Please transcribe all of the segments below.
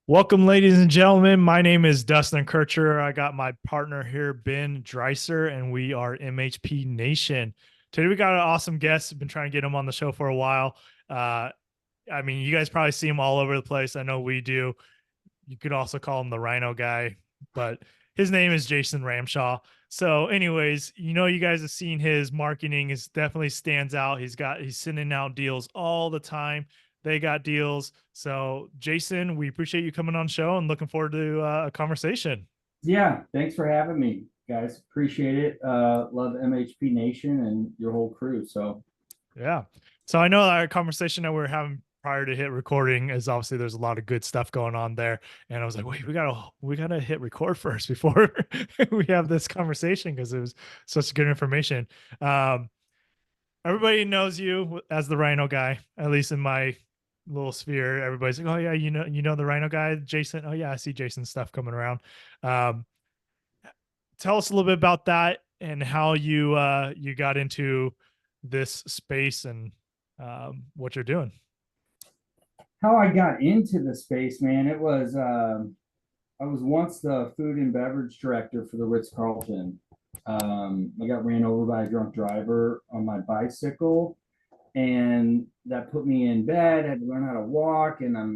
Welcome, ladies and gentlemen. My name is Dustin Kircher. I got my partner here, Ben Dreiser, and we are MHP Nation. Today, we got an awesome guest. Been trying to get him on the show for a while. Uh, you guys probably see him all over the place. I know we do. You could also call him the Rhino guy, but his name is Jason Ramshaw. So, anyways, you guys have seen his marketing is definitely stands out. He's sending out deals all the time. They got deals. So, Jason, we appreciate you coming on show and looking forward to a conversation. Yeah, thanks for having me, guys. Appreciate it. Love MHP Nation and your whole crew. So Yeah. So I know our conversation that we are having prior to hit recording is obviously there's a lot of good stuff going on there. And I was like, wait, we gotta hit record first before we have this conversation because it was such good information. Um, Everybody knows you as the Rhino guy, at least in my little sphere. Everybody's like, oh yeah, you know the Rhino guy, Jason. Oh yeah, I see Jason's stuff coming around. Um, Tell us a little bit about that and how you got into this space and what you're doing. how I got into the space, man, I was once the food and beverage director for the Ritz Carlton. I got ran over by a drunk driver on my bicycle, and that put me in bed. I had to learn how to walk, and I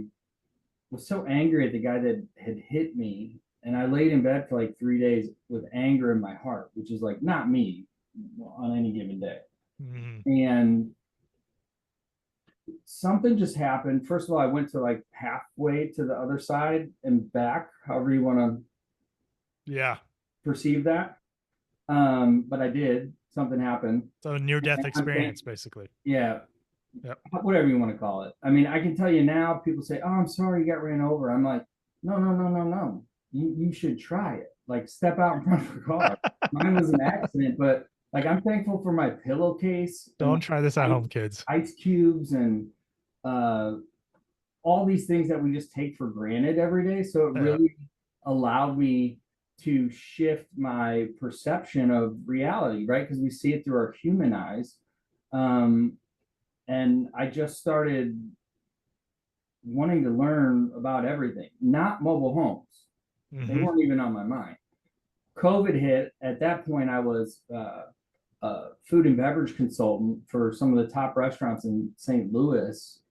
was so angry at the guy that had hit me. And I laid in bed for like 3 days with anger in my heart, which is like not me on any given day. Mhm. And something just happened. First of all, I went to like halfway to the other side and back, however you want to Yeah. perceive that. But I did. Something happened. So near death And I'm experience, basically. yeah, Yep. whatever you want to call it. I mean, I can tell you now, people say, "Oh, I'm sorry you got ran over." I'm like, no, no, no, no, no. You should try it. Like, step out in front of a car. Mine was an accident, but like, I'm thankful for my pillowcase and Don't try this at my home, kids. ice cubes and uh, all these things that we just take for granted every day. So it Yeah. really allowed me to shift my perception of reality, right? Because we see it through our human eyes. Um, and I just started wanting to learn about everything, not mobile homes. They Hmm. weren't even on my mind. COVID hit. At that point, I was a food and beverage consultant for some of the top restaurants in St. Louis,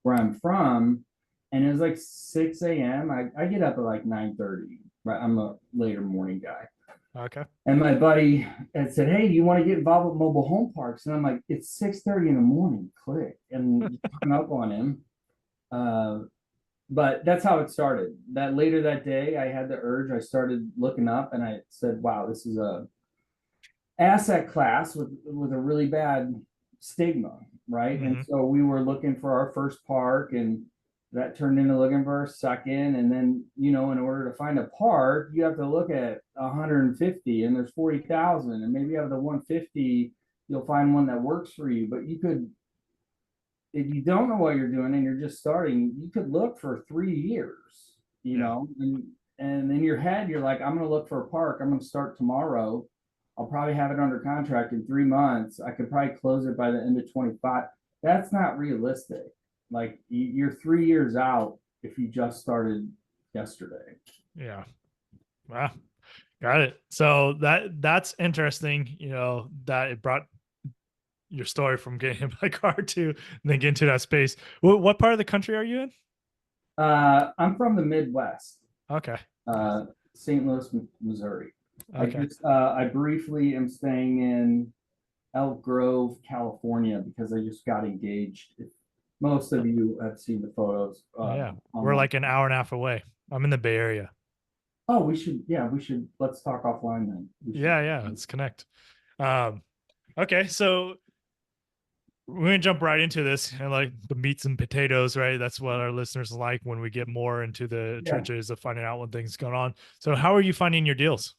where I'm from. And it was like 6 a.m. I get up at like 9:30. Right. I'm a later morning guy. Okay. And my buddy had said, "Hey, do you want to get involved with mobile home parks?" And I'm like, "It's 6:30 in the morning, click." And hung up on him. Uh, but that's how it started. That later that day, I had the urge. I started looking up and I said, "Wow, this is a asset class with a really bad stigma, right?" And Hmm. so we were looking for our first park, and that turned into looking for our second. And then, in order to find a park, you have to look at 150, and there's 40,000, and maybe out of the 150, you'll find one that works for you. But you could, if you don't know what you're doing and you're just starting, you could look for 3 years, Yeah. and in your head, you're like, I'm going to look for a park. I'm going to start tomorrow. I'll probably have it under contract in 3 months. I could probably close it by the end of 25. That's not realistic. Like, you're 3 years out if you just started yesterday. Yeah. Wow. Got it. So that's interesting, that it brought your story from getting hit by a car to then get into that space. What part of the country are you in? I'm from the Midwest, Okay. Nice. uh, St. Louis, Missouri. Okay. I briefly am staying in Elk Grove, California, because I just got engaged. Most of you have seen the photos Yeah. We're online. like an hour and a half away. I'm in the Bay Area. Oh, yeah, we should, let's talk offline then. We should. Yeah, yeah. Let's connect. Um, okay, so we're gonna jump right into this and like the meats and potatoes, right? That's what our listeners like when we get more into the Yeah, trenches of finding out what things going on. So how are you finding your deals?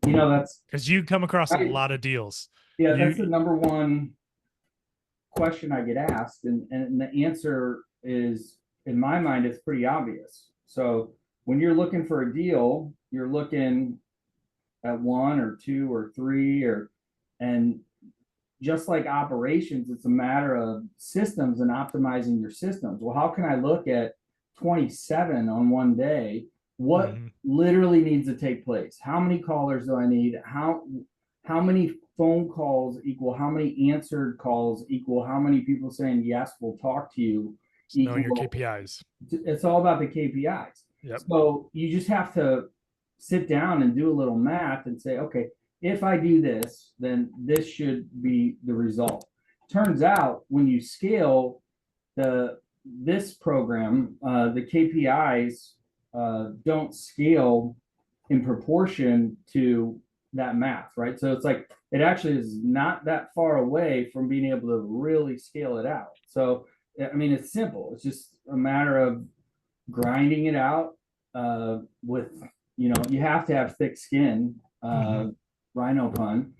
that's, Because you come across a I, lot of deals. yeah, that's the You number one question I get asked. And the answer is, in my mind, it's pretty obvious. So when you're looking for a deal, you're looking at one or two or three, and just like operations, it's a matter of systems and optimizing your systems. Well, how can I look at 27 on one day? What literally needs to take place? How many callers do I need? How many phone calls equal how many answered calls equal how many people saying yes, we'll talk to you Knowing your equal. KPIs. It's all about the KPIs. Yep. So you just have to sit down and do a little math and say, okay, if I do this, then this should be the result. Turns out when you scale this program, the KPIs don't scale in proportion to that math, right? So it's like it actually is not that far away from being able to really scale it out. So I mean, it's simple. It's just a matter of grinding it out with, you have to have thick skin, Rhino pun.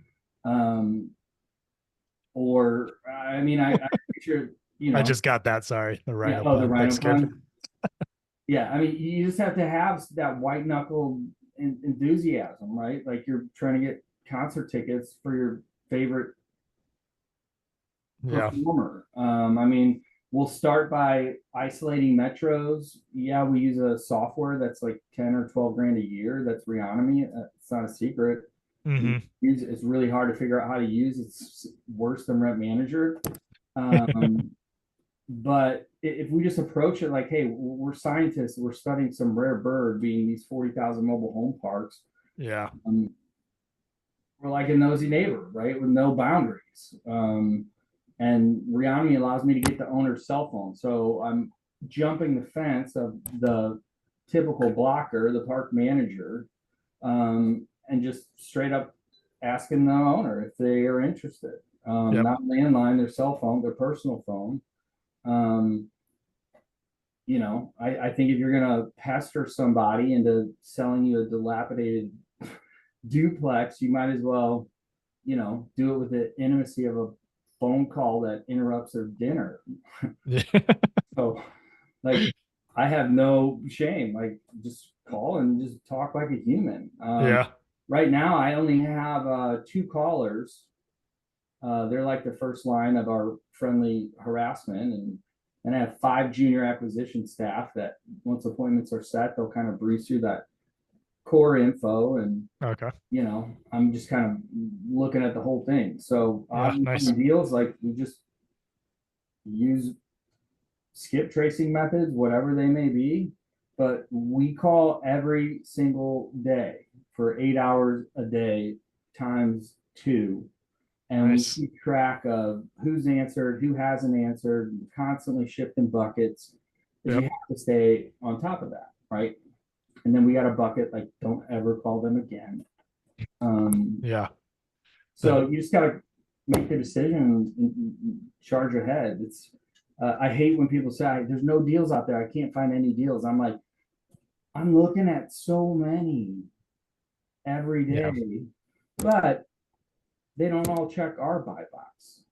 Or, I mean, I picture, I just got that. Sorry. The Rhino the pun. Rhino Thanks, kid. pun. Yeah, I mean, you just have to have that white knuckle enthusiasm, right? Like you're trying to get concert tickets for your favorite performer. I mean, we'll start by isolating metros. Yeah, we use a software that's like 10 or 12 grand a year. That's Rhino. It's not a secret. It's really hard to figure out how to use. It's worse than Rent Manager. But if we just approach it like, hey, we're scientists, we're studying some rare bird being these 40,000 mobile home parks. Yeah. We're like a nosy neighbor, right? With no boundaries. And Reonomy allows me to get the owner's cell phone. So I'm jumping the fence of the typical blocker, the park manager, and just straight up asking the owner if they are interested. Not landline, their cell phone, their personal phone. I think if you're gonna pester somebody into selling you a dilapidated duplex, you might as well, do it with the intimacy of a phone call that interrupts their dinner. So, like, I have no shame. Like, just call and just talk like a human. Right now, I only have 2 callers. They're like the first line of our friendly harassment, and I have 5 junior acquisition staff that once appointments are set, they'll kind of breeze through that core info, and I'm just kind of looking at the whole thing. So nice. deals, like, we just use skip tracing methods, whatever they may be, but we call every single day for 8 hours a day times 2. And we keep track of who's answered, who hasn't answered, constantly shifting buckets. You have to stay on top of that, right? And then we got a bucket like, don't ever call them again. So you just got to make the decision and charge ahead. It's I hate when people say there's no deals out there. I can't find any deals. I'm like, I'm looking at so many every day, but they don't all check our buy box.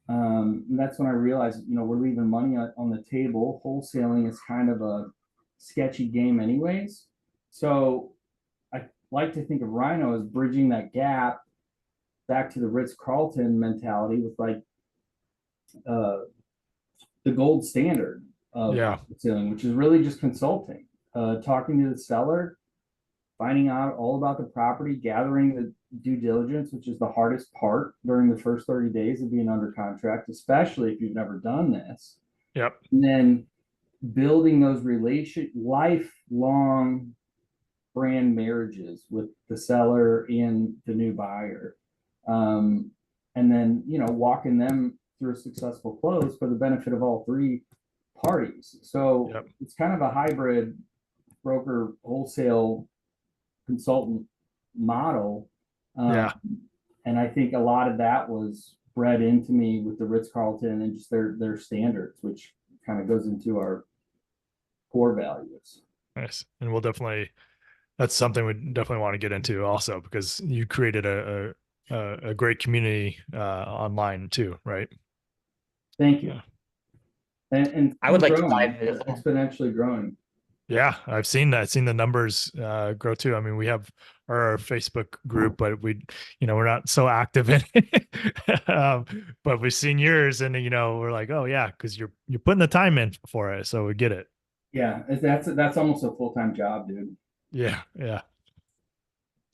That's when I realized, we're leaving money on the table. Wholesaling is kind of a sketchy game anyways. So I like to think of Rhino as bridging that gap back to the Ritz-Carlton mentality with like the gold standard of wholesaling, which is really just consulting, talking to the seller, finding out all about the property, gathering the due diligence, which is the hardest part during the first 30 days of being under contract, especially if you've never done this. And then building those lifelong brand marriages with the seller and the new buyer. And then, walking them through a successful close for the benefit of all 3 parties. So it's kind of a hybrid broker wholesale consultant model. And I think a lot of that was bred into me with the Ritz-Carlton and just their standards, which kind of goes into our core values. Nice. And that's something we definitely want to get into also, because you created a great community online too, right? Thank you. And I would like to dive exponentially growing. Yeah, I've seen that. I've seen the numbers grow too. I mean, we have our Facebook group, but we're not so active in it. But we've seen yours, and we're like, oh yeah, because you're putting the time in for it, so we get it. Yeah, that's almost a full-time job, dude. Yeah, yeah.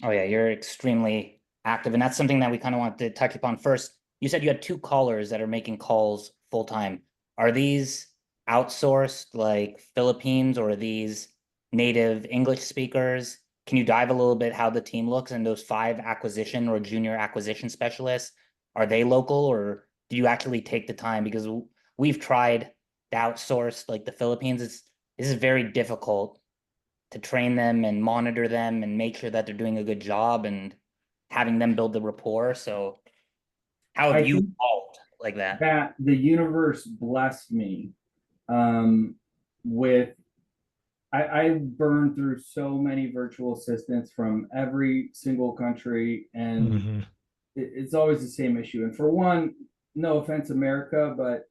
Oh yeah, you're extremely active, and that's something that we kind of want to touch upon first. You said you had two callers that are making calls full time. Are these outsourced, like Philippines, or are these native English speakers? Can you dive a little bit how the team looks and those five acquisition or junior acquisition specialists? Are they local, or do you actually take the time? Because we've tried to outsource like the Philippines. This is very difficult to train them and monitor them and make sure that they're doing a good job and having them build the rapport. So how have I you think evolved like that? that the universe blessed me um, with I burned through so many virtual assistants from every single country, and Hmm. it's always the same issue. And for one, no offense, America, but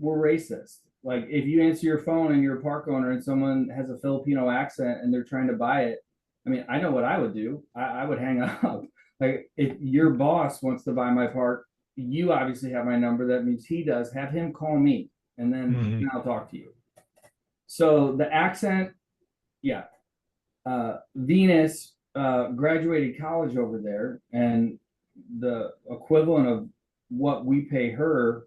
we're racist. Like if you answer your phone and you're a park owner and someone has a Filipino accent and they're trying to buy it, I mean, I know what I would do. I would hang up. Like if your boss wants to buy my park, you obviously have my number. That means he does. Have him call me, and then Hmm. I'll talk to you. So the accent, yeah. Venus graduated college over there, and the equivalent of what we pay her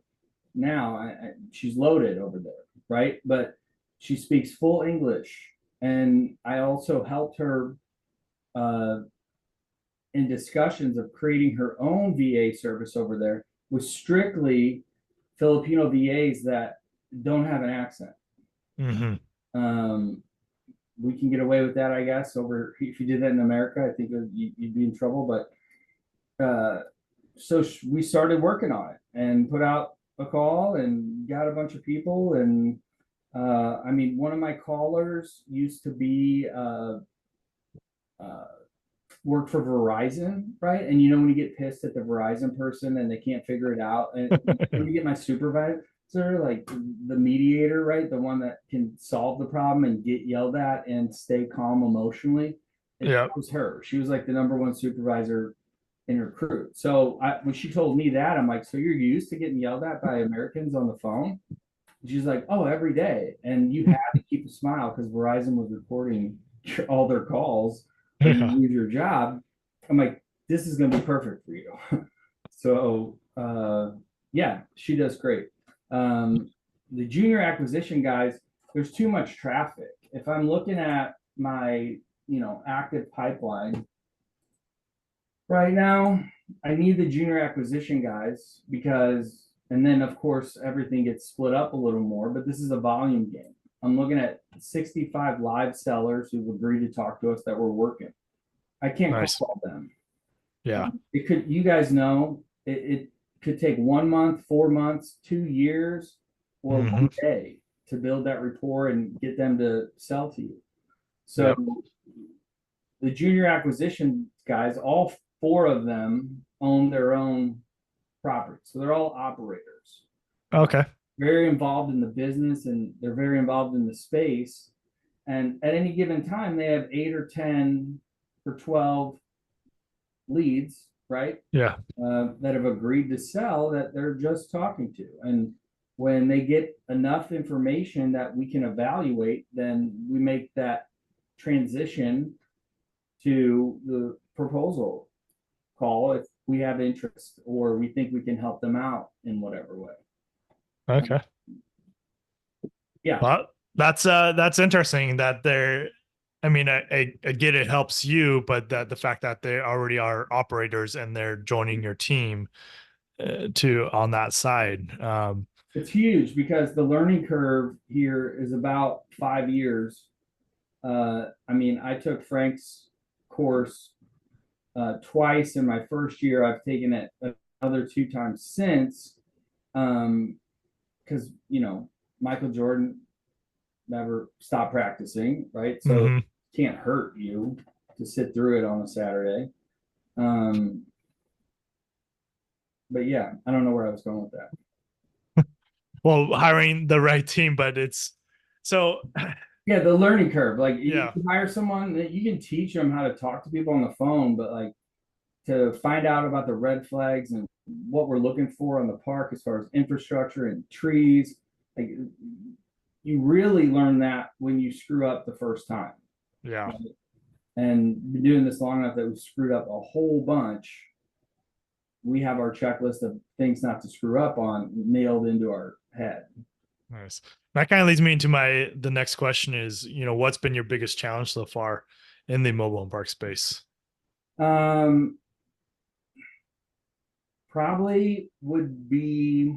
now, she's loaded over there, right? But she speaks full English, and I also helped her uh, in discussions of creating her own VA service over there with strictly Filipino VAs that don't have an accent. Hmm. Um, we can get away with that, I guess. Over if you did that in America, I think you'd be in trouble. But so we started working on it and put out a call and got a bunch of people. And I mean, one of my callers used to be uh, work for Verizon, right? And you know when you get pissed at the Verizon person and they can't figure it out, and when you get my supervisor, like the mediator, right, the one that can solve the problem and get yelled at and stay calm emotionally, it Yeah. was her. She was like the number one supervisor in her crew. So when she told me that, I'm like, so you're used to getting yelled at by Americans on the phone? She's like, oh, every day. And you had to keep a smile because Verizon was recording all their calls or you Yeah. lose your job. I'm like, this is going to be perfect for you. So, yeah, she does great. The junior acquisition guys, there's too much traffic. If I'm looking at my, active pipeline right now, I need the junior acquisition guys because, and then of course, everything gets split up a little more, but this is a volume game. I'm looking at 65 live sellers who've agreed to talk to us that we're working. I can't call Nice. all them. Yeah. It could, you guys know, it could take 1 month, 4 months, 2 years, or Hmm. 1 day to build that rapport and get them to sell to you. So Yep. the junior acquisition guys, all four of them own their own property. So they're all operators, Okay. very involved in the business, and they're very involved in the space. And at any given time, they have 8 or 10 or 12 leads, right? Yeah. That have agreed to sell that they're just talking to. And when they get enough information that we can evaluate, then we make that transition to the proposal call if we have interest or we think we can help them out in whatever way. Okay. Yeah, Well, that's interesting that they're, I mean, I get it helps you, but that the fact that they already are operators and they're joining your team to on that side. it's huge because the learning curve here is about 5 years. I mean, I took Frank's course twice in my first year. I've taken it another 2 times since, because Michael Jordan never stopped practicing, right? So Hmm. it can't hurt you to sit through it on a Saturday. Um, but yeah, I don't know where I was going with that. Well, hiring the right team, but it's so Yeah, the learning curve. Like you Yeah. can hire someone that you can teach them how to talk to people on the phone, but like to find out about the red flags and what we're looking for on the park as far as infrastructure and trees, like you really learn that when you screw up the first time. Yeah. And been doing this long enough that we've screwed up a whole bunch. We have our checklist of things not to screw up on nailed into our head. Nice. That kind of leads me into the next question is, what's been your biggest challenge so far in the mobile home park space? Um, Probably would be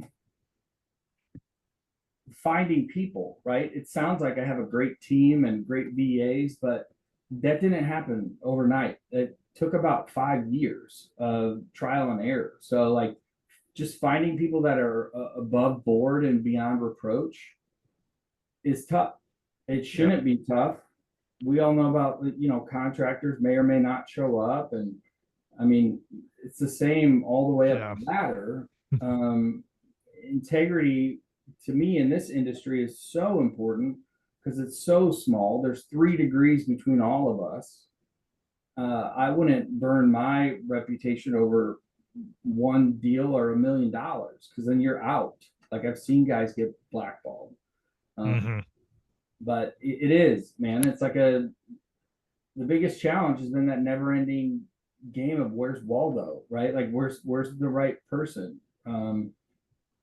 finding people, right? It sounds like I have a great team and great VAs, but that didn't happen overnight. It took about 5 years of trial and error. So, like, just finding people that are above board and beyond reproach is tough. It shouldn't be tough. We all know about, contractors may or may not show up. And I mean, it's the same all the way up Yeah. the ladder. Integrity to me in this industry is so important because it's so small. There's 3 degrees between all of us. I wouldn't burn my reputation over one deal or $1 million because then you're out. Like I've seen guys get blackballed. Mm-hmm. But it is, man. It's like the biggest challenge has been that never ending game of where's Waldo, right? Like where's the right person?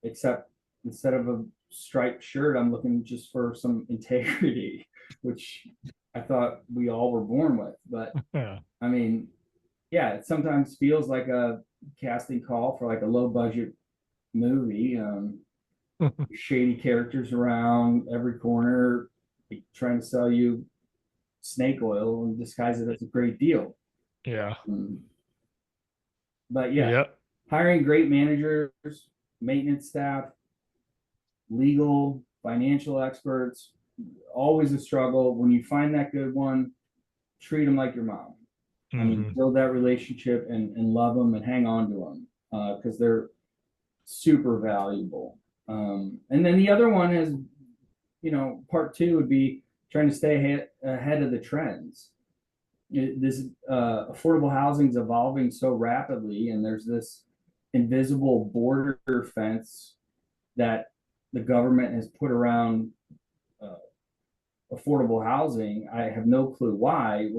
Except instead of a striped shirt, I'm looking just for some integrity, which I thought we all were born with. But Yeah. I mean, yeah, it sometimes feels like a casting call for like a low budget movie. Shady characters around every corner trying to sell you snake oil and disguise it as a great deal. Yeah. But yeah, Yeah. hiring great managers, maintenance staff, legal, financial experts, always a struggle. When you find that good one, treat them like your mom. I mean, Mm-hmm. build that relationship and love them and hang on to them because they're super valuable. And then the other one is, part two would be trying to stay ahead of the trends. This affordable housing is evolving so rapidly, and there's this invisible border fence that the government has put around uh, affordable housing. I have no clue why.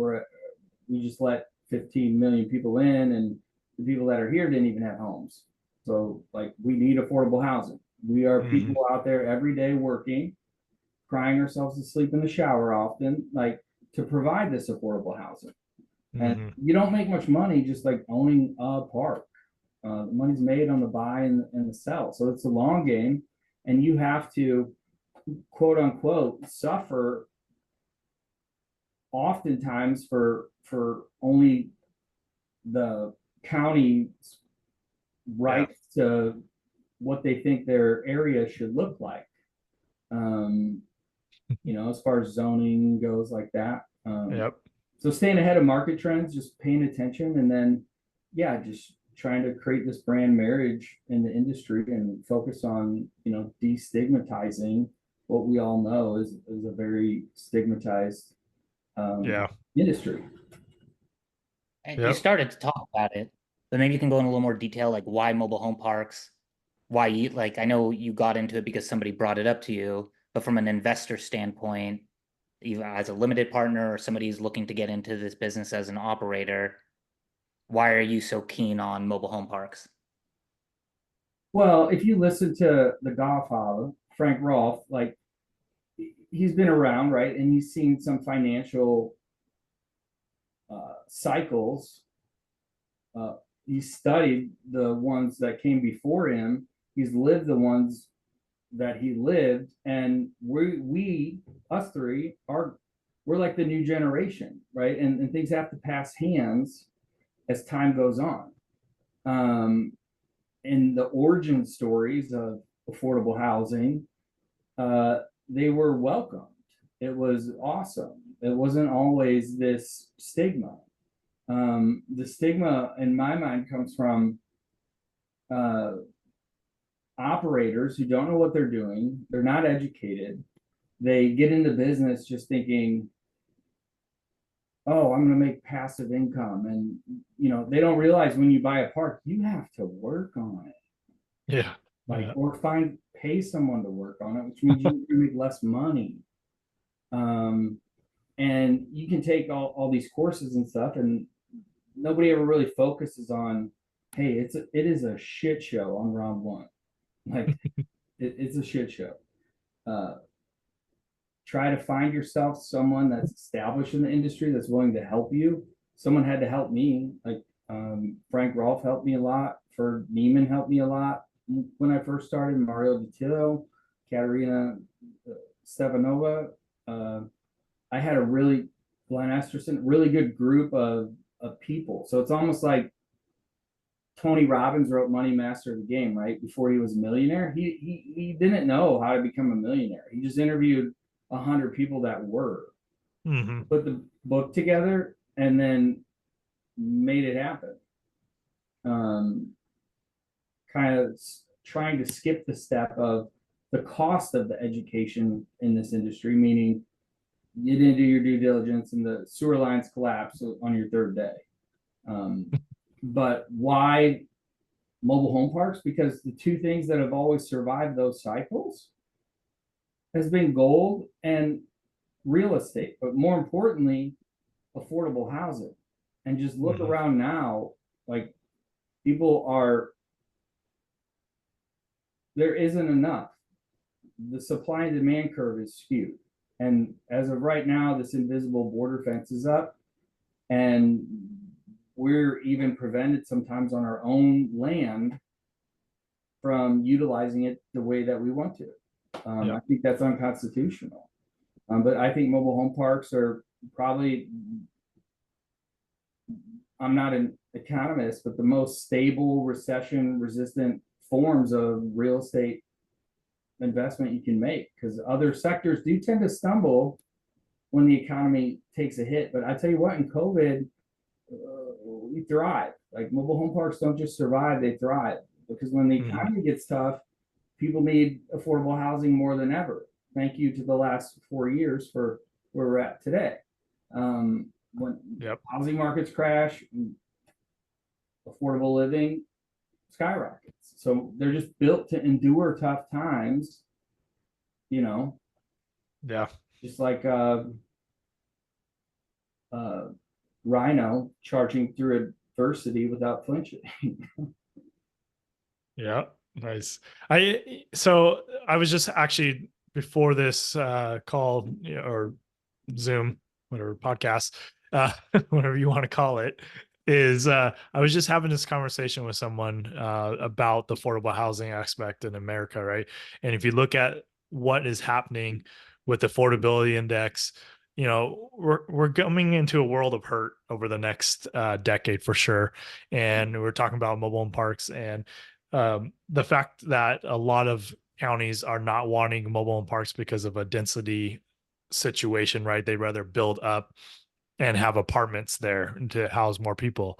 We just let 15 million people in, and the people that are here didn't even have homes. So, like, we need affordable housing. We are Mm-hmm. people out there every day working, crying ourselves to sleep in the shower often, like to provide this affordable housing. And Mm-hmm. you don't make much money just like owning a park. The money's made on the buy and the sell. So it's a long game, and you have to, quote unquote, suffer oftentimes for only the county's Yeah. right to what they think their area should look like. Um, as far as zoning goes, like that. Yep. So staying ahead of market trends, just paying attention, and then, yeah, just trying to create this brand marriage in the industry and focus on, destigmatizing what we all know is a very stigmatized Yeah. industry. And you Yep. started to talk about it, but maybe you can go in a little more detail, like why mobile home parks, why you like, I know you got into it because somebody brought it up to you, but from an investor standpoint, even as a limited partner or somebody who's looking to get into this business as an operator, why are you so keen on mobile home parks? Well, if you listen to the Godfather, Frank Rolfe, like he's been around, right? And he's seen some financial cycles. He's studied the ones that came before him. He's lived the ones that he lived, and we us three we're like the new generation, right? And things have to pass hands as time goes on. In the origin stories of affordable housing, they were welcomed. It was awesome. It wasn't always this stigma. The stigma, in my mind, comes from uh, operators who don't know what they're doing. They're not educated. they get into business just thinking, oh, I'm going to make passive income. And, they don't realize when you buy a park, you have to work on it. Yeah. Like, Yeah. or pay someone to work on it, which means you make less money. And you can take all these courses and stuff, and nobody ever really focuses on, hey, it is a shit show on round one. Like, it's a shit show. Try to find yourself someone that's established in the industry that's willing to help you. Someone had to help me. Like, Frank Rolfe helped me a lot. Ferd Neiman helped me a lot when I first started. Mario Detillo, Katerina Stevanova. I had Glenn Esterson, really good group of people. So it's almost like Tony Robbins wrote Money Master of the Game, right? Before he was a millionaire. He didn't know how to become a millionaire. He just interviewed 100 people that were, put the book together, and then made it happen. Kind of trying to skip the step of the cost of the education in this industry, meaning you didn't do your due diligence and the sewer lines collapse on your third day. But why mobile home parks? Because the two things that have always survived those cycles has been gold and real estate, but more importantly, affordable housing. And just look around now, like, there isn't enough. The supply and demand curve is skewed. And as of right now, this invisible border fence is up, and we're even prevented sometimes on our own land from utilizing it the way that we want to. I think that's unconstitutional. But I think mobile home parks are probably, I'm not an economist, but the most stable, recession resistant forms of real estate investment you can make, because other sectors do tend to stumble when the economy takes a hit. But I tell you what, in COVID, we thrive. Like, mobile home parks don't just survive, they thrive, because when the economy gets tough, people need affordable housing more than ever. Thank you to the last 4 years for where we're at today. When housing markets crash, affordable living skyrockets. So they're just built to endure tough times, just like Rhino charging through adversity without flinching. Yeah, nice. So I was just actually, before this call, or Zoom, whatever, podcast, whatever you want to call it, is I was just having this conversation with someone about the affordable housing aspect in America, right? And if you look at what is happening with the affordability index, we're coming into a world of hurt over the next decade for sure. And we're talking about mobile home parks, and the fact that a lot of counties are not wanting mobile home parks because of a density situation, right? They'd rather build up and have apartments there to house more people.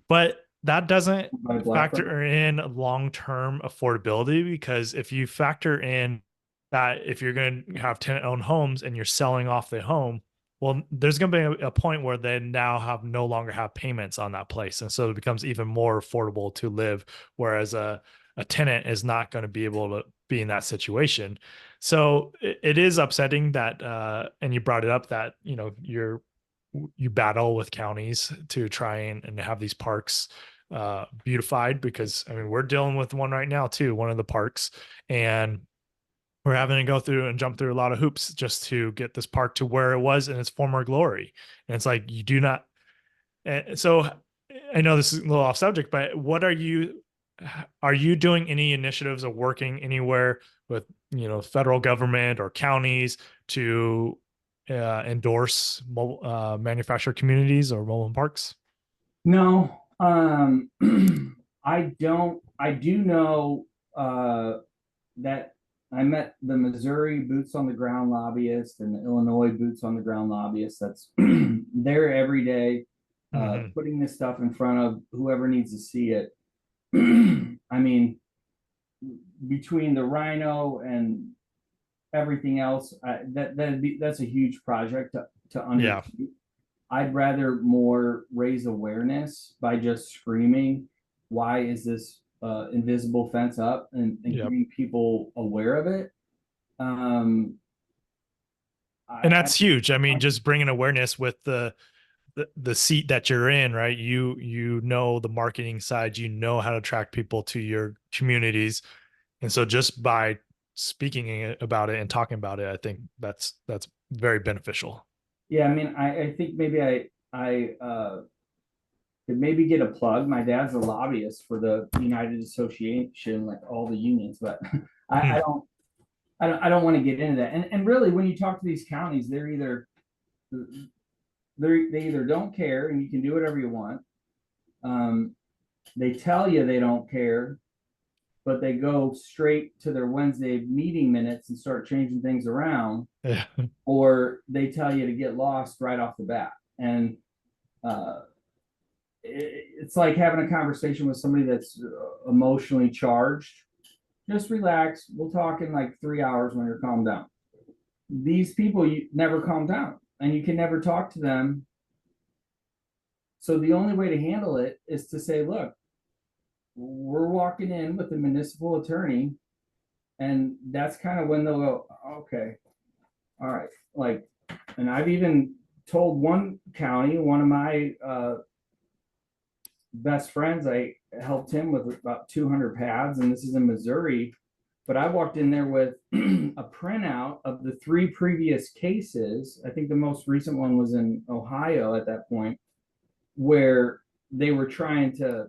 But that doesn't factor in long-term affordability, because if you factor in that if you're going to have tenant-owned homes and you're selling off the home, well, there's going to be a point where they now no longer have payments on that place. And so it becomes even more affordable to live, whereas a tenant is not going to be able to be in that situation. So it is upsetting that, and you brought it up, that, you battle with counties to try and have these parks beautified, because I mean, we're dealing with one right now too, one of the parks, and we're having to go through and jump through a lot of hoops just to get this park to where it was in its former glory. And it's like, you do not. And so I know this is a little off subject, but are you doing any initiatives or working anywhere with, federal government or counties to endorse manufacturer communities or mobile home parks? No, I don't. I do know that I met the Missouri boots on the ground lobbyist and the Illinois boots on the ground lobbyist that's there every day, putting this stuff in front of whoever needs to see it. I mean, between the Rhino and everything else, that's a huge project to Yeah. undertake. I'd rather more raise awareness by just screaming, why is this invisible fence up, and Yep. getting people aware of it. And that's huge. I mean, just bringing awareness with the seat that you're in, right? You know the marketing side, you know how to attract people to your communities. And so just by speaking about it and talking about it, I think that's very beneficial. Yeah, I mean, I think maybe I could maybe get a plug. My dad's a lobbyist for the United Association, like all the unions, but I, Hmm. I don't I don't want to get into that. And really, when you talk to these counties, they either don't care and you can do whatever you want. They tell you they don't care, but they go straight to their Wednesday meeting minutes and start changing things around, Yeah. or they tell you to get lost right off the bat. And uh, it's like having a conversation with somebody that's emotionally charged. Just relax. We'll talk in like 3 hours when you're calmed down. These people, you never calm down, and you can never talk to them. So the only way to handle it is to say, look, we're walking in with the municipal attorney, and that's kind of when they'll go, okay, all right. Like, and I've even told one county, one of my best friends, I helped him with about 200 pads, and this is in Missouri. But I walked in there with a printout of the 3 previous cases. I think the most recent one was in Ohio at that point, where they were trying to,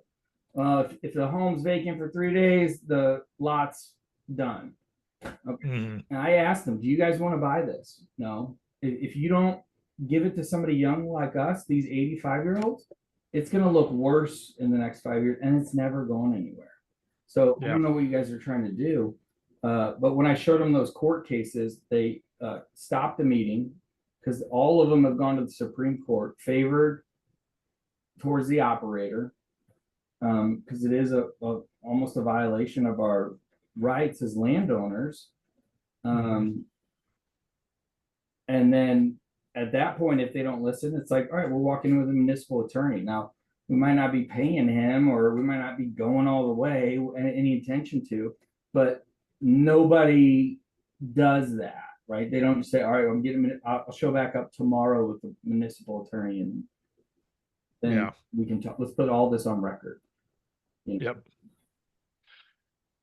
if the home's vacant for 3 days, the lot's done. Okay. Mhm. And I asked them, do you guys want to buy this? No. If you don't give it to somebody young like us, these 85-year-olds, it's going to look worse in the next 5 years, and it's never going anywhere. So I Yeah. don't know what you guys are trying to do. But when I showed them those court cases, they stopped the meeting because all of them have gone to the Supreme Court, favored towards the operator, because it is almost a violation of our rights as landowners. And then at that point, if they don't listen, it's like, all right, we're walking with a municipal attorney. Now, we might not be paying him, or we might not be going all the way, any intention to, but nobody does that, right? They don't say, all right, I'm getting, I'll show back up tomorrow with the municipal attorney, and then Yeah. we can talk. Let's put all this on record. Yep.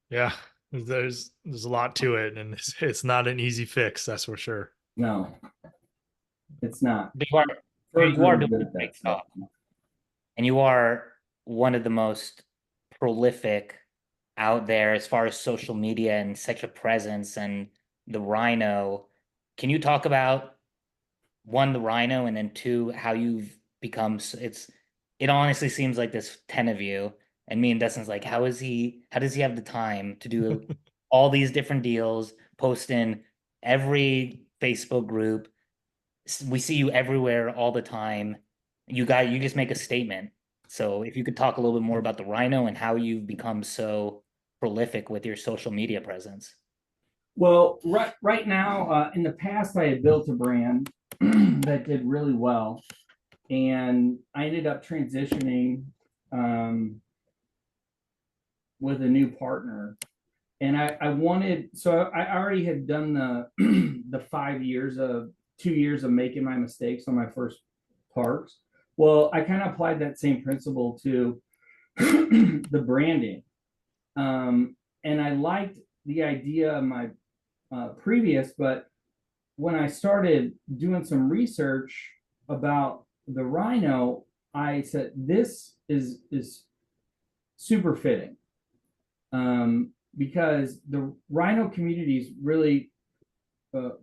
Yeah. There's a lot to it, and it's not an easy fix, that's for sure. No, it's not. You are, Bird's you are really doing good a at that great stuff. job, and you are one of the most prolific out there as far as social media and such a presence and the Rhino. Can you talk about one, the Rhino, and then two, how you've become it honestly seems like there's 10 of you, and me and Dustin's like, how does he have the time to do all these different deals, post in every Facebook group? We see you everywhere all the time. You just make a statement. So if you could talk a little bit more about the Rhino and how you've become so prolific with your social media presence. Well, right now, in the past, I had built a brand that did really well, and I ended up transitioning with a new partner. And I wanted, so I already had done the the 2 years of making my mistakes on my first parks. Well, I kind of applied that same principle to the branding. And I liked the idea of my previous, but when I started doing some research about the Rhino, I said this is super fitting, because the Rhino communities really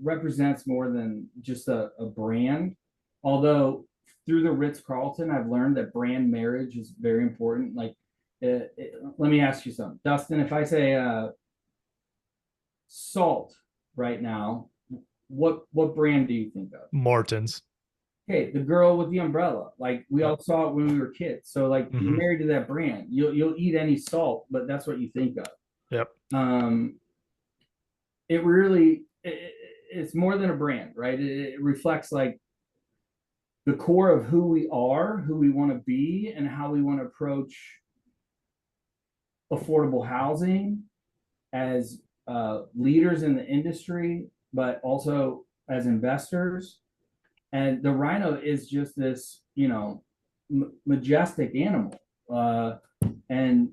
represents more than just a brand. Although through the Ritz-Carlton, I've learned that brand marriage is very important. Like, let me ask you something, Dustin. If I say salt right now, what brand do you think of? Morton's. Okay, the girl with the umbrella. Like, we all saw it when we were kids. So like, you're Mhm. married to that brand. You'll eat any salt, but that's what you think of. Yep. It really it's more than a brand, right? It reflects like the core of who we are, who we want to be, and how we want to approach affordable housing as leaders in the industry, but also as investors. And the Rhino is just this, majestic animal. And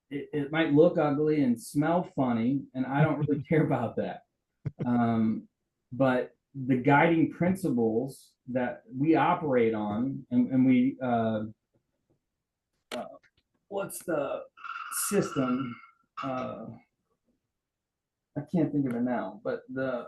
it might look ugly and smell funny, and I don't really care about that. But the guiding principles that we operate on, and we, what's the system? I can't think of it now, but uh,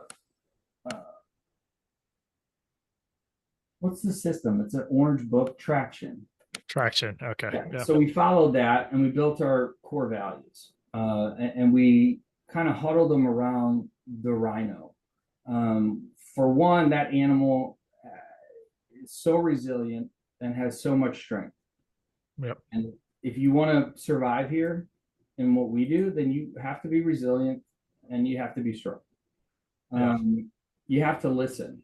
what's the system? It's an orange book, traction. Traction. Okay. Yeah. Yeah. So we followed that and we built our core values, and we kind of huddled them around the Rhino. For one, that animal is so resilient and has so much strength. Yep. And if you want to survive here in what we do, then you have to be resilient and you have to be strong. Yeah. You have to listen.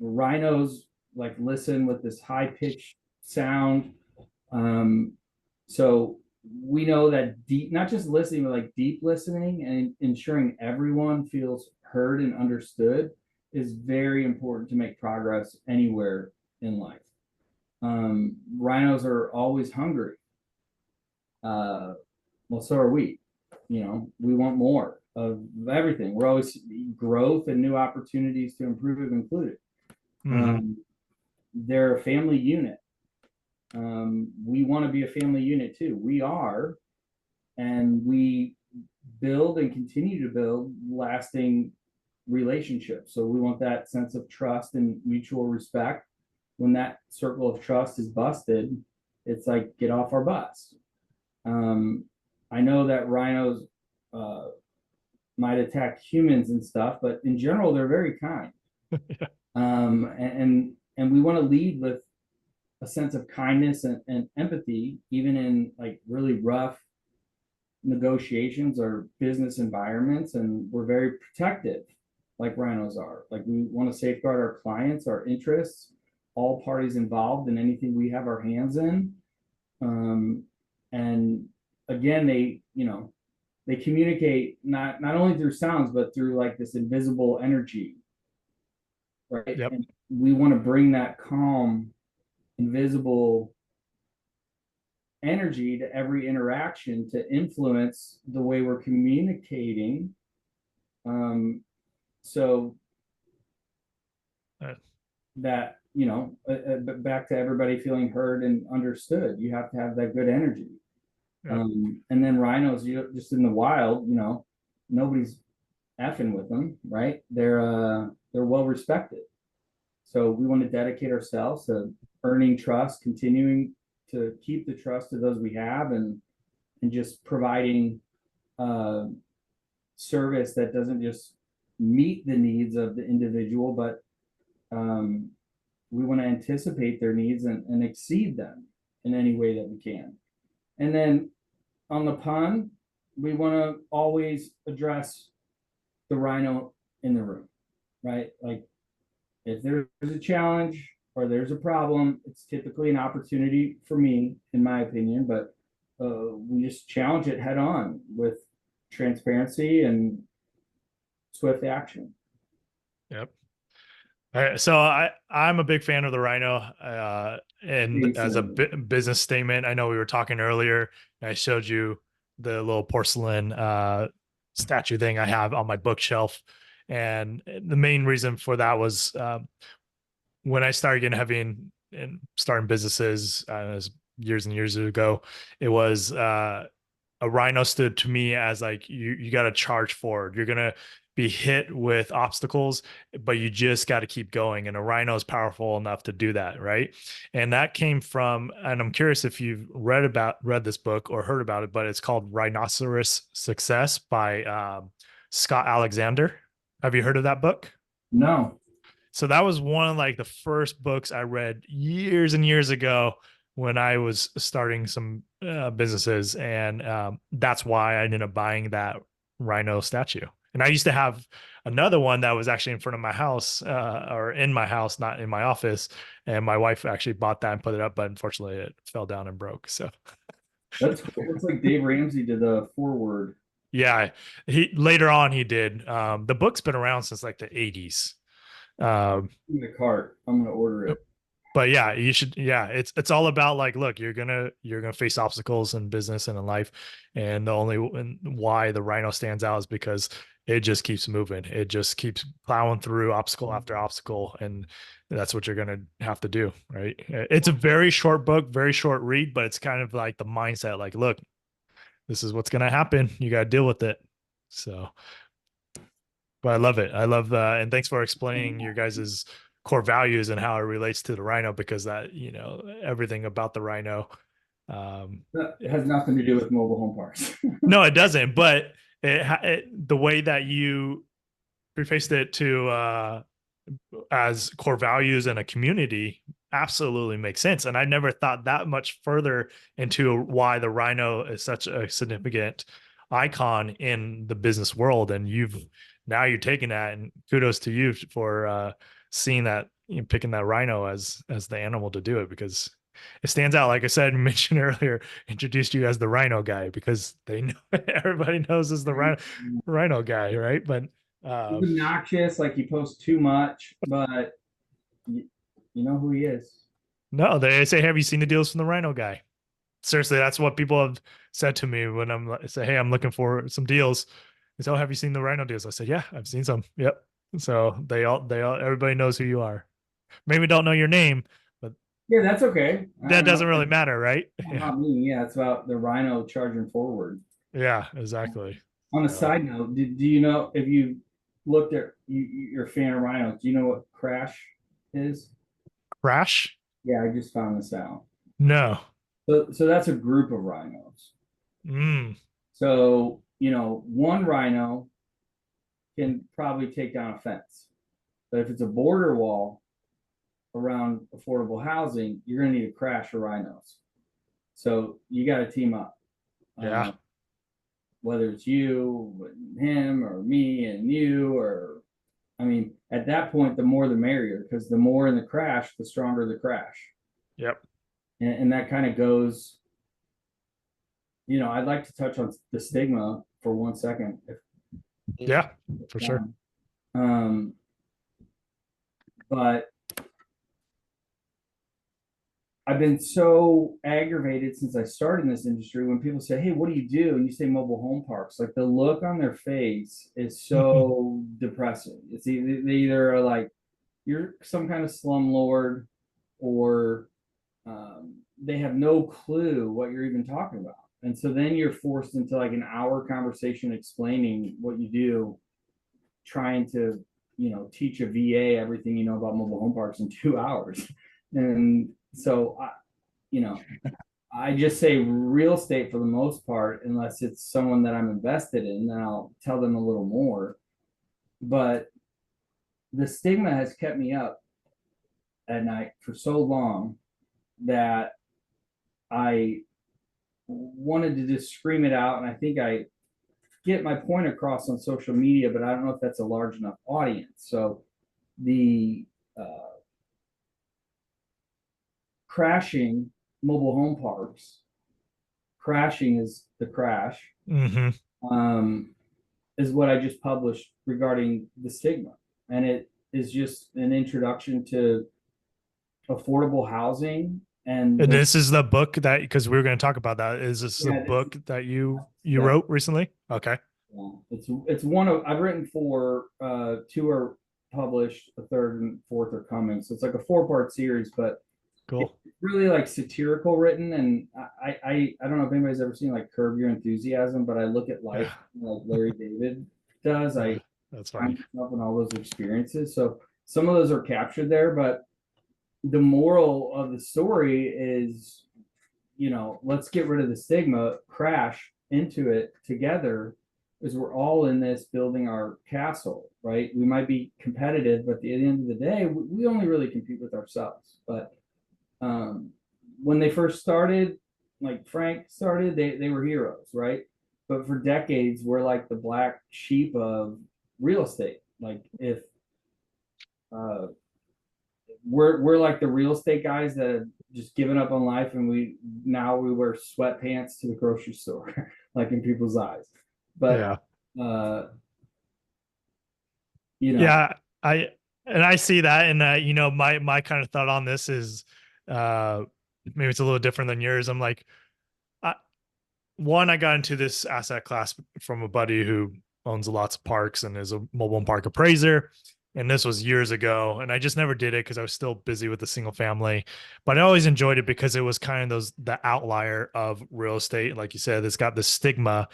Rhinos like listen with this high pitched sound. So we know that deep, not just listening, but like deep listening and ensuring everyone feels heard and understood is very important to make progress anywhere in life. Rhinos are always hungry. Well, so are we. We want more of everything. We're always growth and new opportunities to improve included. Mhm. They're a family unit. We want to be a family unit too. We are, and we build and continue to build lasting relationships. So we want that sense of trust and mutual respect. When that circle of trust is busted, it's like, get off our bus. I know that rhinos might attack humans and stuff, but in general, they're very kind. Yeah. And we want to lead with a sense of kindness and empathy, even in like really rough negotiations or business environments. And we're very protective, like rhinos are. Like we want to safeguard our clients, our interests, all parties involved in anything we have our hands in. And again, they communicate not only through sounds, but through like this invisible energy, right? Yep. And we want to bring that calm, invisible energy to every interaction to influence the way we're communicating. So Uh, that, back to everybody feeling heard and understood, you have to have that good energy. Yep. And then rhinos, just in the wild, nobody's effing with them, right? They're well respected. So we want to dedicate ourselves to earning trust, continuing to keep the trust of those we have, and just providing service that doesn't just meet the needs of the individual, but we want to anticipate their needs and exceed them in any way that we can. And then on the pun, we want to always address the rhino in the room, right? Like if there's a challenge or there's a problem, it's typically an opportunity for me, in my opinion, but we just challenge it head on with transparency and swift action. Yep. All right, so I'm a big fan of the Rhino, and as a business statement, I know we were talking earlier. I showed you the little porcelain statue thing I have on my bookshelf, and the main reason for that was when I started getting heavy in starting businesses, years and years ago. It was a Rhino stood to me as like you got to charge forward. You're gonna be hit with obstacles, but you just got to keep going. And a Rhino is powerful enough to do that, right? And that came from, and I'm curious if you've read this book or heard about it, but it's called Rhinoceros Success by Scott Alexander. Have you heard of that book? No. So that was one of like the first books I read years and years ago when I was starting some businesses, and that's why I ended up buying that Rhino statue. And I used to have another one that was actually in front of my house, or in my house, not in my office. And my wife actually bought that and put it up, but unfortunately it fell down and broke. So That's cool. It's like Dave Ramsey did the forward yeah, he later on he did. The book's been around since like the 80s. Um, in the cart. I'm gonna order it. but yeah, you should. Yeah, it's all about like, look, you're gonna face obstacles in business and in life, and the only and why the Rhino stands out is because it just keeps moving. It just keeps plowing through obstacle after obstacle, and that's what you're gonna have to do, right? It's a very short book, very short read, but it's kind of like the mindset, like, look, this is what's gonna happen. You got to deal with it. So, but I love it. I love and thanks for explaining your guys's core values and how it relates to the Rhino, because that, everything about the Rhino. It has nothing to do with mobile home parks. No, it doesn't. But the way that you prefaced it to as core values and a community absolutely makes sense. And I never thought that much further into why the Rhino is such a significant icon in the business world. And now you're taking that, and kudos to you for seeing that, picking that Rhino as the animal to do it, because it stands out. Like I said, mentioned earlier, introduced you as the Rhino guy because they know everybody knows as the Rhino guy, right? But He's obnoxious, like he posts too much, but you know who he is. no, they say, "Have you seen the deals from the Rhino guy?" Seriously, that's what people have said to me when say, "Hey, I'm looking for some deals." They say, "Oh, have you seen the Rhino deals?" I said, "Yeah, I've seen some." Yep. So everybody knows who you are. Maybe don't know your name, but Yeah, that's okay. that doesn't really matter, right? Yeah. Not me. Yeah, it's about the Rhino charging forward. Yeah, exactly. On a So, side note, do you know if you looked at you're a fan of rhinos? Do you know what crash is? crash? Yeah, I just found this out. No. So that's a group of rhinos. Mm. So one rhino can probably take down a fence, but if it's a border wall around affordable housing, you're going to need a crash of rhinos. So you got to team up. Yeah. Whether it's you and him or me and you, or I mean, at that point, the more the merrier, because the more in the crash, the stronger the crash. Yep. And that kind of goes, I'd like to touch on the stigma for 1 second. Yeah, for sure. Um, but I've been so aggravated since I started in this industry when people say, "Hey, what do you do?" and you say mobile home parks. Like the look on their face is so depressing. It's either they either are like you're some kind of slumlord, or they have no clue what you're even talking about. And so then you're forced into like an hour conversation explaining what you do, trying to teach a VA everything you know about mobile home parks in 2 hours. And so I just say real estate for the most part, unless it's someone that I'm invested in, then I'll tell them a little more. But the stigma has kept me up at night for so long that I wanted to just scream it out. And I think I get my point across on social media, but I don't know if that's a large enough audience. So the crashing mobile home parks, crashing is the crash, is what I just published regarding the stigma. And it is just an introduction to affordable housing. And this is the book that, because we were going to talk about that. Is this the book that you wrote recently? Okay. Yeah, it's one of I've written four. Two are published, the third and fourth are coming. So it's like a 4-part series, but cool. It's really like satirical written. And I don't know if anybody's ever seen like Curb Your Enthusiasm, but I look at life like Larry David does. That's funny. Myself and all those experiences. So some of those are captured there, but the moral of the story is, let's get rid of the stigma, crash into it together, is we're all in this building our castle, right? We might be competitive, but at the end of the day, we only really compete with ourselves. But when they first started, like Frank started, they were heroes, right? but for decades we're like the black sheep of real estate. Like if uh we're like the real estate guys that have just given up on life, and we wear sweatpants to the grocery store, like in people's eyes. But Yeah. uh, you know, Yeah, I see that, and my kind of thought on this is, uh, maybe it's a little different than yours. I'm like, I, one, I got into this asset class from a buddy who owns lots of parks and is a mobile home park appraiser. And this was years ago. And I just never did it because I was still busy with the single family. But I always enjoyed it because it was kind of the outlier of real estate. Like you said, it's got the stigma,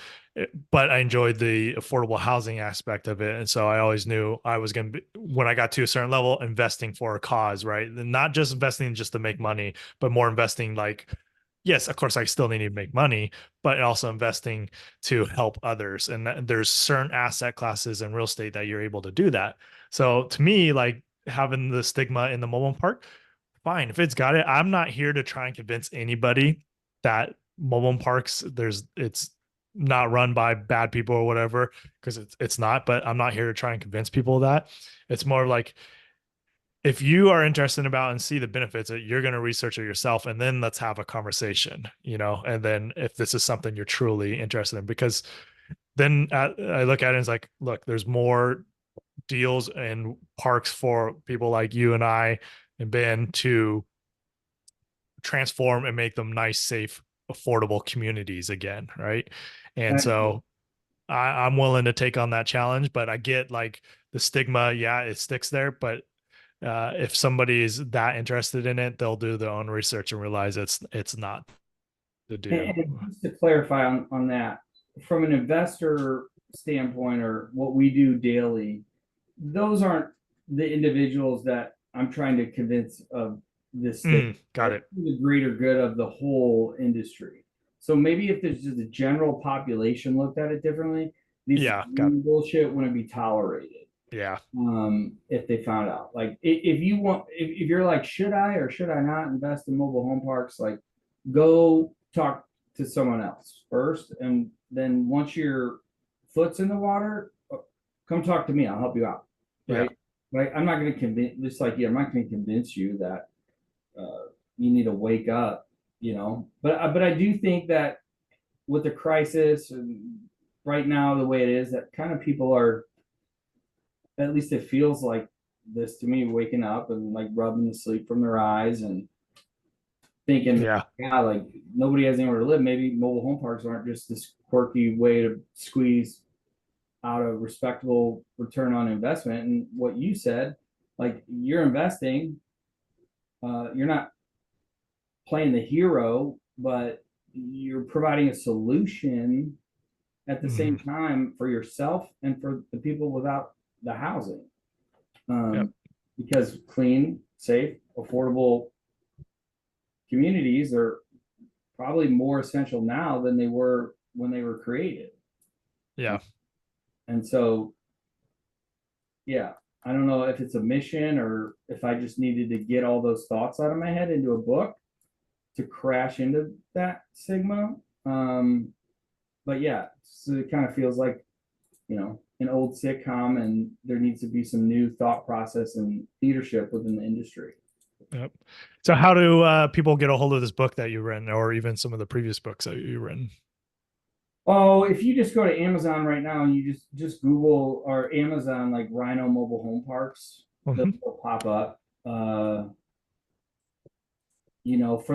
but I enjoyed the affordable housing aspect of it. And so I always knew I was going to be, when I got to a certain level, investing for a cause, right? And not just investing just to make money, but more investing like, yes, of course, I still need to make money, but also investing to help others. And there's certain asset classes in real estate that you're able to do that. So to me, like having the stigma in the mobile park, fine. If it's got it, I'm not here to try and convince anybody that mobile parks, it's not run by bad people or whatever, because it's not, but I'm not here to try and convince people of that. It's more like, if you are interested about and see the benefits, you're going to research it yourself, and then let's have a conversation, and then if this is something you're truly interested in, because then I look at it as like, look, there's more deals and parks for people like you and I and Ben to transform and make them nice, safe, affordable communities again, right? And so I'm willing to take on that challenge, but I get like the stigma, yeah, it sticks there, but if somebody is that interested in it, they'll do their own research and realize it's not to do. and just to clarify on that, from an investor standpoint, or what we do daily, those aren't the individuals that I'm trying to convince of this thing. Got it. The greater good of the whole industry. So maybe if there's just a general population looked at it differently, these Yeah, got it. bullshit wouldn't be tolerated. Yeah, If they found out, like, if you want, if you're like, should I or should I not invest in mobile home parks, like, go talk to someone else first, and then once your foot's in the water, come talk to me, I'll help you out, yeah, right? Right, I'm not going to convince, just like, yeah, I'm not going to convince you that you need to wake up, but I do think that with the crisis and right now the way it is, that kind of people are, at least it feels like this to me, waking up and like rubbing the sleep from their eyes and thinking, yeah, yeah, like nobody has anywhere to live. Maybe mobile home parks aren't just this quirky way to squeeze out a respectable return on investment. And what you said, like, you're investing, you're not playing the hero, but you're providing a solution at the same time for yourself and for the people without the housing. yep, Because clean, safe, affordable communities are probably more essential now than they were when they were created. yeah, And so, yeah, I don't know if it's a mission or if I just needed to get all those thoughts out of my head into a book to crash into that sigma. But yeah, so it kind of feels like, an old sitcom, and there needs to be some new thought process and leadership within the industry. yep. So how do people get a hold of this book that you've written, or even some of the previous books that you've written? Oh, if you just go to Amazon right now and you just Google or Amazon, like Rhino mobile home parks, they'll pop up. For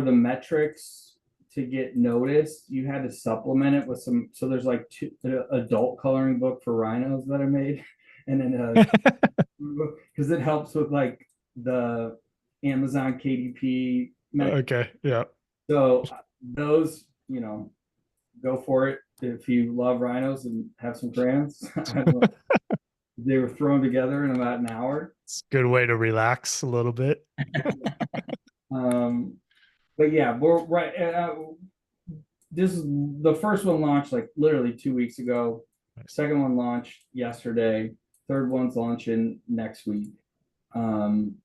the metrics to get noticed, you had to supplement it with some. So there's like the adult coloring book for rhinos that I made, and then because it helps with like the Amazon KDP metrics. Okay, yeah. So those, go for it if you love rhinos and have some crayons. They were thrown together in about an hour. It's a good way to relax a little bit. But yeah, we're right. This is the first one launched like literally 2 weeks ago. Second one launched yesterday. Third one's launching next week. And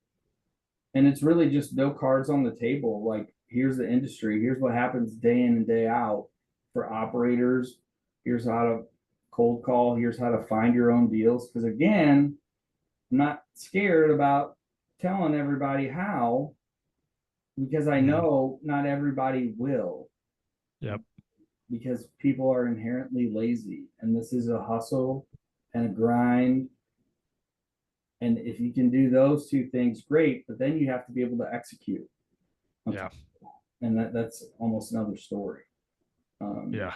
it's really just no cards on the table. Like, here's the industry. Here's what happens day in and day out for operators Here's how to cold call. Here's how to find your own deals. Because again, I'm not scared about telling everybody how, because I know not everybody will. Yep. Because people are inherently lazy, and this is a hustle and a grind. And if you can do those two things, great. But then you have to be able to execute. Yeah. And that's almost another story. Yeah.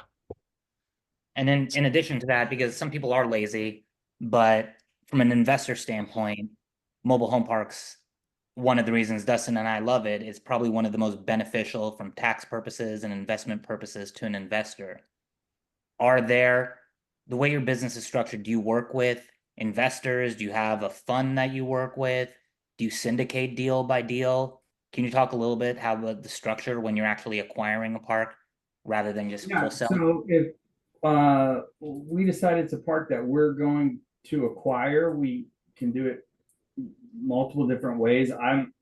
And then in addition to that, because some people are lazy, but from an investor standpoint, mobile home parks, one of the reasons Dustin and I love it is probably one of the most beneficial from tax purposes and investment purposes to an investor. Are there, the way your business is structured, do you work with investors? Do you have a fund that you work with? Do you syndicate deal by deal? Can you talk a little bit how the structure when you're actually acquiring a park rather than just Yeah. wholesale? So if we decided it's a park that we're going to acquire, we can do it multiple different ways. I'm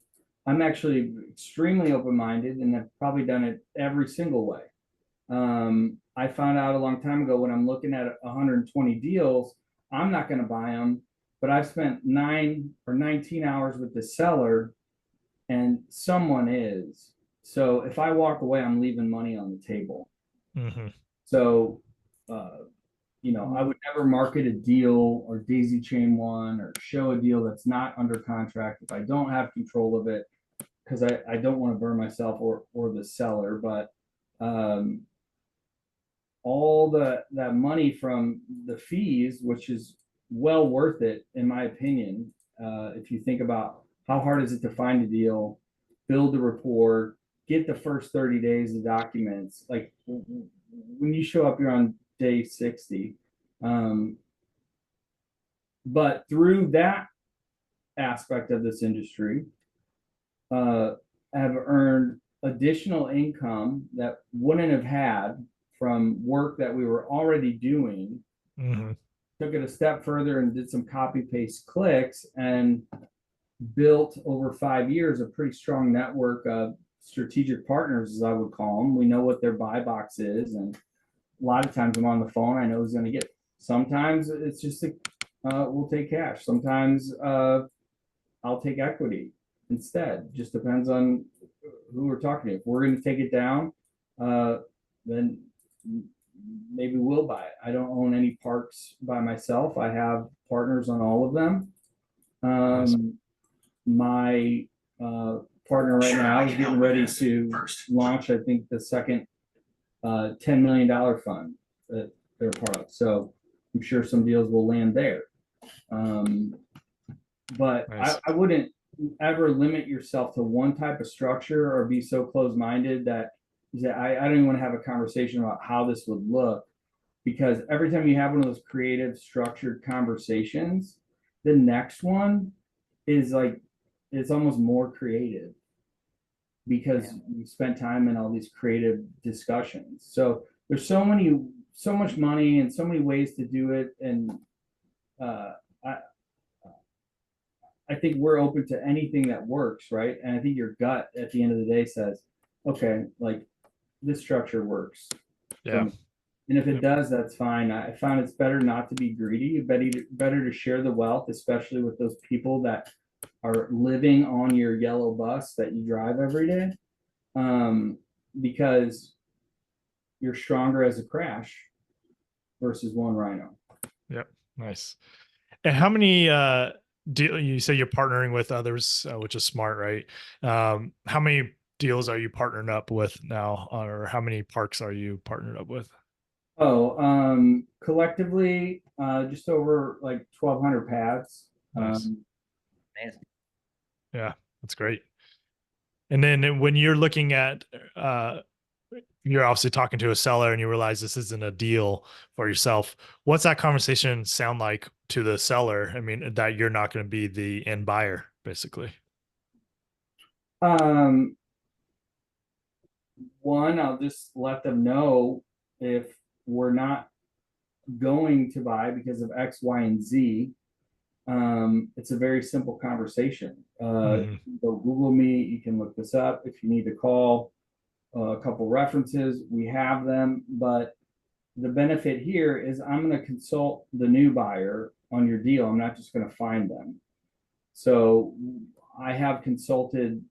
actually extremely open-minded and have probably done it every single way. I found out a long time ago when I'm looking at 120 deals, I'm not going to buy them, but I've spent 9 or 19 hours with the seller and someone is. So if I walk away, I'm leaving money on the table. Mm-hmm. So, I would never market a deal or daisy chain one or show a deal that's not under contract if I don't have control of it, because I don't want to burn myself or the seller. But all that money from the fees, which is well worth it in my opinion, if you think about how hard is it to find a deal, build the rapport, get the first 30 days of documents. Like when you show up, you're on day 60. But through that aspect of this industry, have earned additional income that wouldn't have had from work that we were already doing. Mm-hmm. Took it a step further and did some copy paste clicks and built over 5 years a pretty strong network of strategic partners, as I would call them. We know what their buy box is, and a lot of times I'm on the phone. I know who's going to get. Sometimes it's just we'll take cash. Sometimes I'll take equity instead. Just depends on who we're talking to. If we're going to take it down, then maybe we'll buy it. I don't own any parks by myself. I have partners on all of them. My partner right now is getting ready to launch, I think, the second $10 million fund that they're part of. So I'm sure some deals will land there. But Nice. I wouldn't ever limit yourself to one type of structure or be so closed-minded that you say, I don't even want to have a conversation about how this would look, because every time you have one of those creative, structured conversations, the next one is like, it's almost more creative because you spent time in all these creative discussions. So there's so much money and so many ways to do it. And I think we're open to anything that works, right? And I think your gut at the end of the day says, okay, like this structure works. Yeah. And if it does, that's fine. I found it's better not to be greedy, better to share the wealth, especially with those people that are living on your yellow bus that you drive every day, because you're stronger as a crash versus one Rhino. Yep. Nice. And how many you say you're partnering with others, which is smart, right? How many deals are you partnered up with now, or how many parks are you partnered up with? Collectively, just over like 1,200 pads. Nice. Amazing. Yeah, that's great. And then when you're looking at, you're obviously talking to a seller and you realize this isn't a deal for yourself. What's that conversation sound like to the seller? I mean, that you're not going to be the end buyer, basically. One, I'll just let them know if we're not going to buy because of X, Y, and Z. It's a very simple conversation. Go Google me. You can look this up. If you need to call a couple references, we have them. But the benefit here is I'm going to consult the new buyer on your deal. I'm not just going to find them. So I have consulted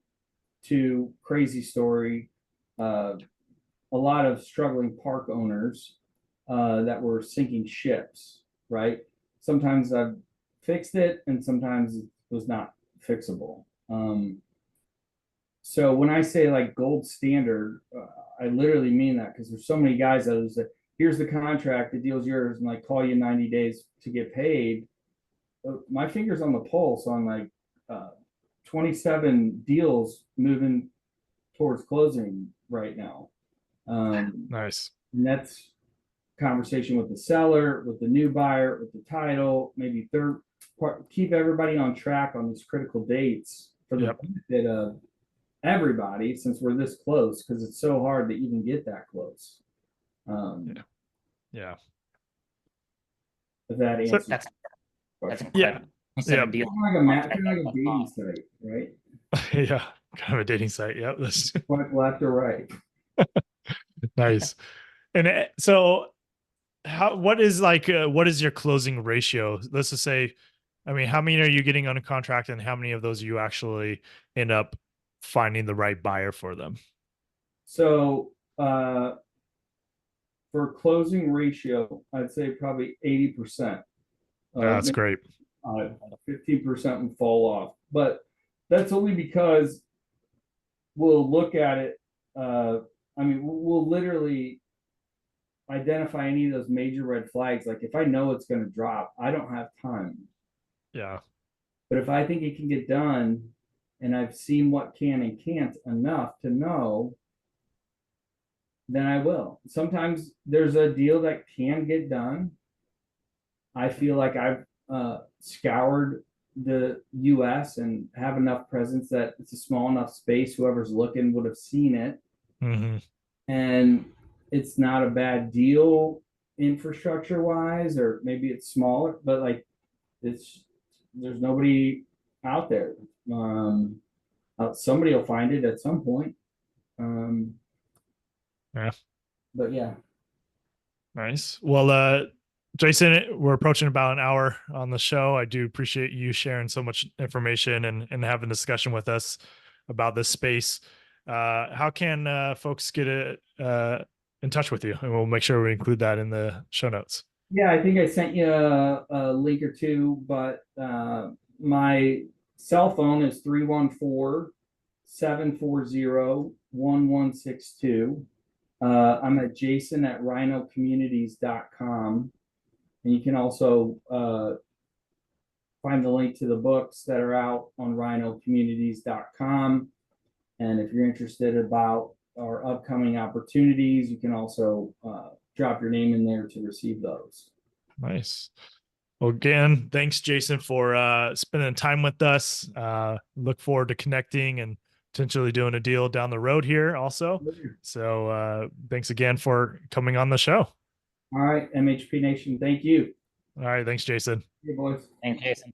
to Crazy Story, a lot of struggling park owners that were sinking ships, right? Sometimes I've fixed it and sometimes it was not fixable. So when I say like gold standard, I literally mean that because there's so many guys that will say, here's the contract, the deal's yours, and like call you 90 days to get paid. My finger's on the pulse on like 27 deals moving towards closing right now. Nice. And that's conversation with the seller, with the new buyer, with the title, maybe third part, keep everybody on track on these critical dates for the benefit of everybody since we're this close, because it's so hard to even get that close. Yeah. If that answers. That's incredible. Yeah. Kind of like a dating site, right? Yeah. Kind of a dating site. Yeah. That's left or right. Nice. And so what is your closing ratio? Let's just say, I mean, how many are you getting on a contract and how many of those you actually end up finding the right buyer for them? So, for closing ratio, I'd say probably 80%. That's great. 15% would fall off, but that's only because we'll look at it. I mean, we'll literally identify any of those major red flags. Like if I know it's going to drop, I don't have time. Yeah. But if I think it can get done and I've seen what can and can't enough to know, then I will. Sometimes there's a deal that can get done. I feel like I've scoured the US and have enough presence that it's a small enough space. Whoever's looking would have seen it. Mm-hmm. And it's not a bad deal infrastructure wise, or maybe it's smaller, but like there's nobody out there. Somebody will find it at some point. Yeah. But yeah. Nice. Well, Jason, we're approaching about an hour on the show. I do appreciate you sharing so much information and having a discussion with us about this space. How can folks get in touch with you? And we'll make sure we include that in the show notes. Yeah, I think I sent you a link or two, but my cell phone is 314-740-1162. I'm at jason@rhinocommunities.com. And you can also find the link to the books that are out on rhinocommunities.com. And if you're interested about our upcoming opportunities, you can also drop your name in there to receive those. Nice. Well, again, thanks, Jason, for spending time with us. Look forward to connecting and potentially doing a deal down the road here also. So thanks again for coming on the show. All right, MHP Nation, thank you. All right, thanks, Jason. Hey, boys. Thanks, Jason.